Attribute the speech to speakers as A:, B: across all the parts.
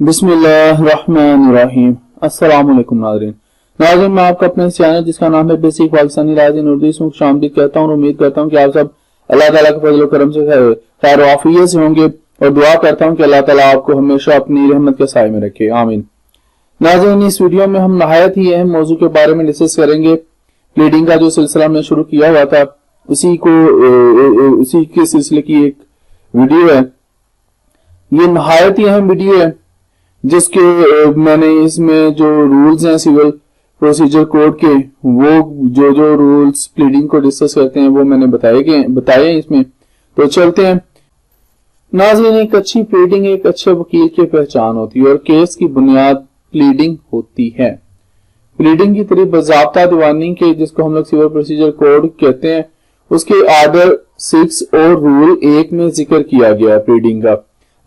A: बिस्मिल्लाहिर्रहमानिर्रहीम। अस्सलाम वालेकुम नाज़रीन, मैं आपका अपने चैनल जिसका नाम है बेसिक पाकिस्तानी इन उर्दू इसमें खुशामदीद कहता हूँ और उम्मीद करता हूँ कि आप सब अल्लाह ताला के फजल करम से खैर आफियत से होंगे और दुआ करता हूँ कि अल्लाह ताला आपको हमेशा अपनी रहमत के साए में रखे, आमीन। नाज़रीन, इस वीडियो में हम नहायत ही अहम मौजू के बारे में डिस्कस करेंगे। प्लीडिंग का जो सिलसिला में शुरू किया हुआ था उसी के सिलसिले की एक वीडियो है। ये नहायत ही अहम वीडियो है जिसके मैंने इसमें जो रूल्स हैं सिविल प्रोसीजर कोड के, वो जो रूल्स प्लीडिंग को डिस्कस करते हैं वो मैंने बताए हैं इसमें। तो चलते हैं नाज़रीन। एक अच्छी प्लीडिंग एक अच्छे वकील की पहचान होती है और केस की बुनियाद प्लीडिंग होती है। प्लीडिंग की तरफ बाज़ाब्ता दीवानी के, जिसको हम लोग सिविल प्रोसीजर कोड कहते हैं, उसके आर्डर 6 और रूल 1 में जिक्र किया गया प्लीडिंग का,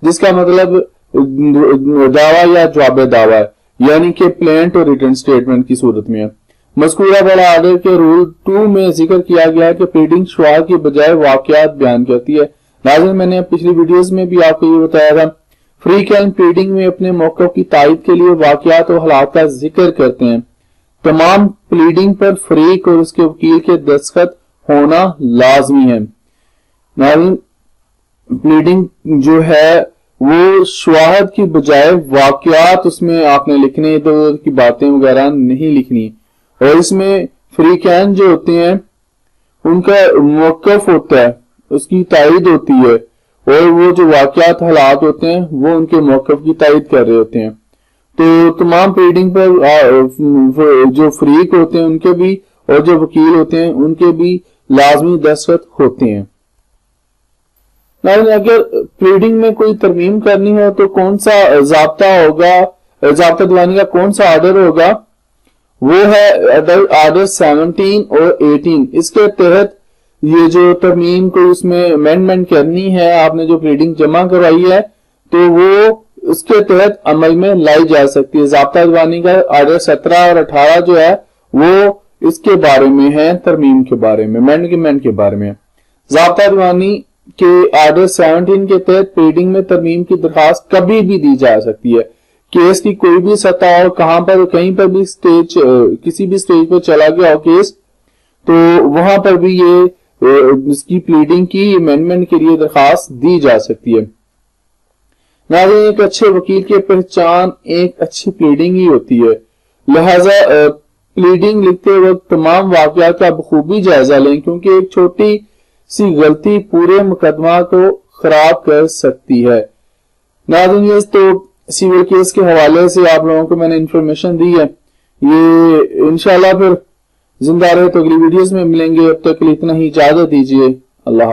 A: जिसका मतलब दावा या जवाब दावा है, यानी कि प्लेंट और रिटर्न स्टेटमेंट की सूरत में है। मज़कूरा वाला आर्डर के रूल 2 में जिक्र किया गया है कि प्लीडिंग शुआ की बजाय वाकयात बयान करती है। नाज़रीन, मैंने पिछली वीडियोस में भी आपको ये बताया था, फ्री कैन प्लीडिंग में अपने मौक़िफ़ की तायद के लिए वाकयात और हालात का जिक्र करते हैं। तमाम प्लीडिंग पर फरीक और उसके वकील के दस्तखत होना लाजमी है। नाज़रीन, प्लीडिंग जो है वो शुआहद की बजाय वाकयात उसमें आपने लिखने, इधर उधर की बातें वगैरह नहीं लिखनी। और इसमें फ्री कैन जो होते हैं उनका मौक़िफ़ होता है, उसकी तायद होती है, और वो जो वाकयात हालात होते हैं वो उनके मौक़िफ़ की तायद कर रहे होते हैं। तो तमाम प्लीडिंग पर जो फरीक होते हैं उनके भी और जो वकील होते हैं उनके भी लाजमी दस्तखत होते हैं। अगर प्लीडिंग में कोई तरमीम करनी हो तो कौन सा ज़ाब्ता होगा, ज़ाब्ता दीवानी का कौन सा आर्डर होगा, वो है आर्डर 17 और 18। इसके तहत ये जो तरमीम को उसमें अमेंडमेंट करनी है, आपने जो प्लीडिंग जमा करवाई है तो वो उसके तहत अमल में लाई जा सकती है। ज़ाब्ता दीवानी का आर्डर 17 और 18 जो है वो इसके बारे में है, तरमीम के बारे में, अमेंडमेंट के बारे में। ज़ाब्ता दीवानी के आर्डर 17 के तहत प्लीडिंग में तरमीम की दरखास्त कभी भी दी जा सकती है। केस की कोई भी सतह और कहां पर कहीं पर भी स्टेज, किसी भी स्टेज पर चला गया हो केस, तो वहां पर भी ये इसकी प्लीडिंग की अमेंडमेंट के लिए दरखास्त दी जा सकती है। नाज़रीन, एक अच्छे वकील की पहचान एक अच्छी प्लीडिंग ही होती है। लिहाजा प्लीडिंग लिखते वक्त तमाम वाकयात का बखूबी जायजा लें, क्योंकि एक छोटी सी गलती पूरे मुकदमा को खराब कर सकती है। नाज़रीन, तो सिविल केस के हवाले से आप लोगों को मैंने इंफॉर्मेशन दी है। ये इंशाल्लाह फिर जिंदा रहे तो अगली वीडियोस में मिलेंगे। अब तक के लिए इतना ही, इजाजत दीजिए। अल्लाह।